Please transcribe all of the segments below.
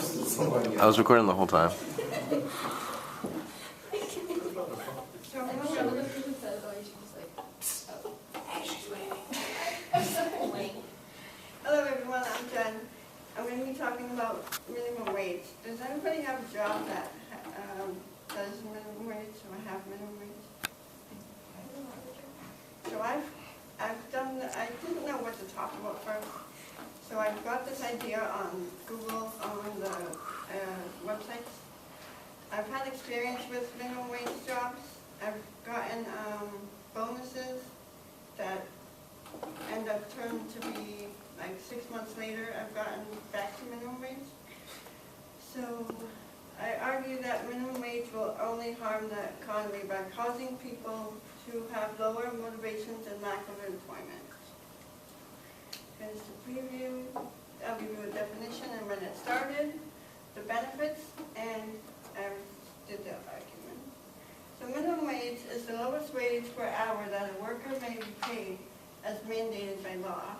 I was recording the whole time. Hello everyone, I'm Jen. I'm going to be talking about minimum wage. Does anybody have a job that does minimum wage or have minimum wage? So I didn't know what to talk about first. So I got this idea on Google, on the websites. I've had experience with minimum wage jobs. I've gotten bonuses that end up turning to be like 6 months later, I've gotten back to minimum wage. So I argue that minimum wage will only harm the economy by causing people to have lower motivations and lack of employment. Here's the preview. I'll give you a definition and when it started, the benefits, and I did the argument. So minimum wage is the lowest wage per hour that a worker may be paid as mandated by law.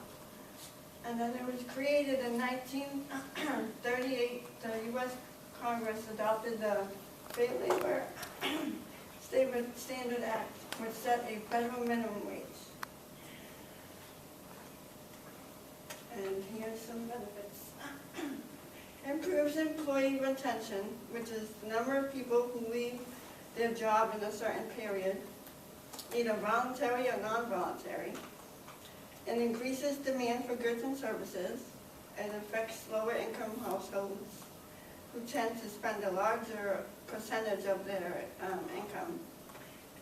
And then it was created in 1938, the U.S. Congress adopted the Fair Labor Standard Act, which set a federal minimum wage. And here's some benefits. Improves employee retention, which is the number of people who leave their job in a certain period, either voluntary or non-voluntary. It increases demand for goods and services. It affects lower income households who tend to spend a larger percentage of their income.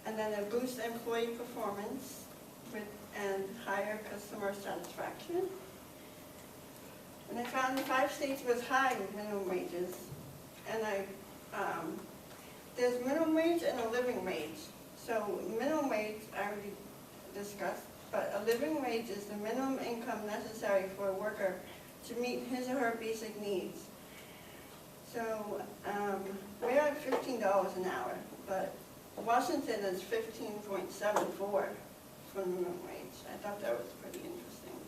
And then it boosts employee performance and higher customer satisfaction. And I found 5 states with high minimum wages. And there's minimum wage and a living wage. So minimum wage I already discussed, but a living wage is the minimum income necessary for a worker to meet his or her basic needs. So we're at $15 an hour, but Washington is 15.74 for minimum wage. I thought that was pretty interesting.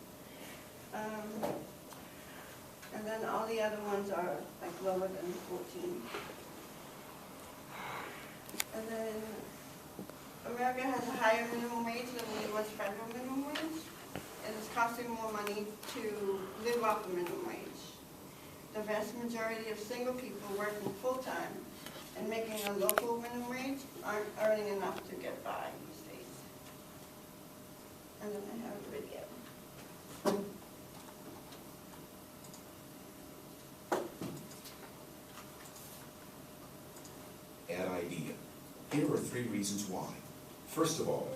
And then all the other ones are like lower than 14. And then America has a higher minimum wage than the U.S. federal minimum wage. It is costing more money to live off the minimum wage. The vast majority of single people working full-time and making a local minimum wage aren't earning enough to get by these days. And then I have a video. Bad idea. Here are 3 reasons why. First of all,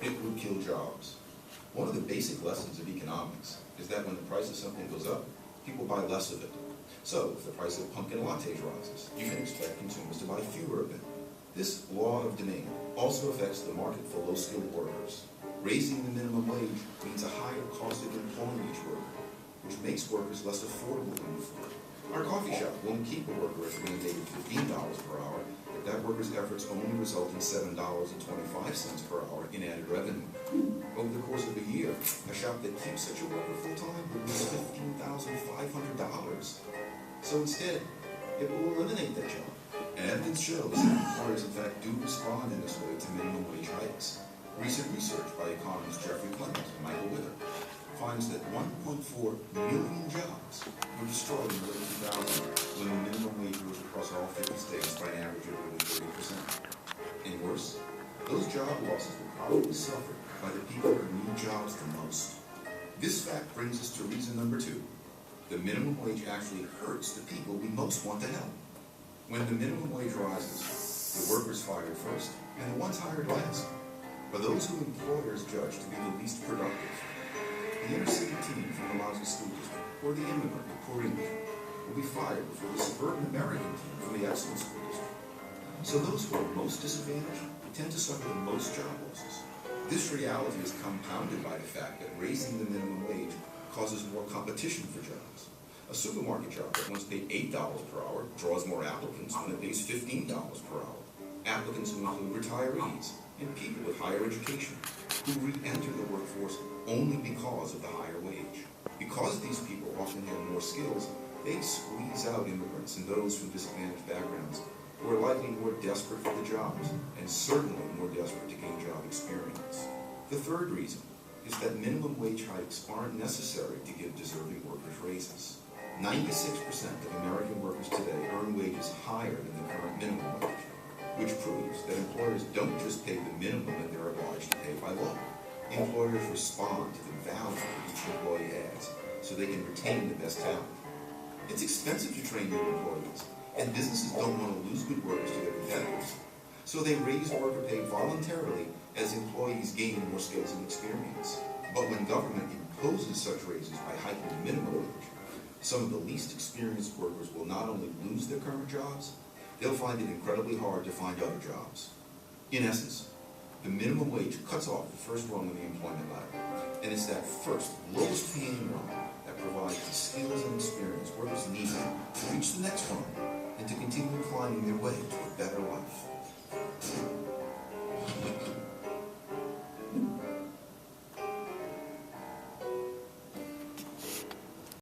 it would kill jobs. One of the basic lessons of economics is that when the price of something goes up, people buy less of it. So, if the price of pumpkin lattes rises, you can expect consumers to buy fewer of it. This law of demand also affects the market for low-skilled workers. Raising the minimum wage means a higher cost of employing each worker, which makes workers less affordable than before. Our coffee shop won't keep a worker at a mandated $15 per hour if that worker's efforts only result in $7.25 per hour in added revenue. Over the course of a year, a shop that keeps such a worker full-time will lose $15,500. So instead, it will eliminate that job. And evidence shows that employers in fact do respond in this way to minimum wage hikes. Recent research by economists Jeffrey Clement and Michael Wither finds that 1.4 million jobs were destroyed in the early 2000s when the minimum wage rose across all 50 states by an average of nearly 30%. And worse, those job losses were probably suffered by the people who need jobs the most. This fact brings us to reason number 2. The minimum wage actually hurts the people we most want to help. When the minimum wage rises, the workers fired first, and the ones hired last are those who employers judge to be the least productive. The inner-city teen from the lousy school district, or the immigrant with poor English, will be fired before the suburban American teen from the excellent school district. So those who are most disadvantaged tend to suffer the most job losses. This reality is compounded by the fact that raising the minimum wage causes more competition for jobs. A supermarket job that once paid $8 per hour draws more applicants when it pays $15 per hour. Applicants who include retirees and people with higher education who re-enter the workforce only because of the higher wage. Because these people often have more skills, They squeeze out immigrants and those from disadvantaged backgrounds who are likely more desperate for the jobs and certainly more desperate to gain job experience. The third reason is that minimum wage hikes aren't necessary to give deserving workers raises. 96% of American workers today earn wages higher than the current minimum wage, which proves that employers don't just pay the minimum that they're obliged to pay by law. Employers respond to the value that each employee adds so they can retain the best talent. It's expensive to train new employees, and businesses don't want to lose good workers to their competitors. So they raise worker pay voluntarily as employees gain more skills and experience. But when government imposes such raises by hiking the minimum wage, some of the least experienced workers will not only lose their current jobs, they'll find it incredibly hard to find other jobs. In essence, the minimum wage cuts off the first rung of the employment ladder, and it's that first, lowest paying rung that provides the skills and experience workers need to reach the next rung and to continue climbing their way to a better life.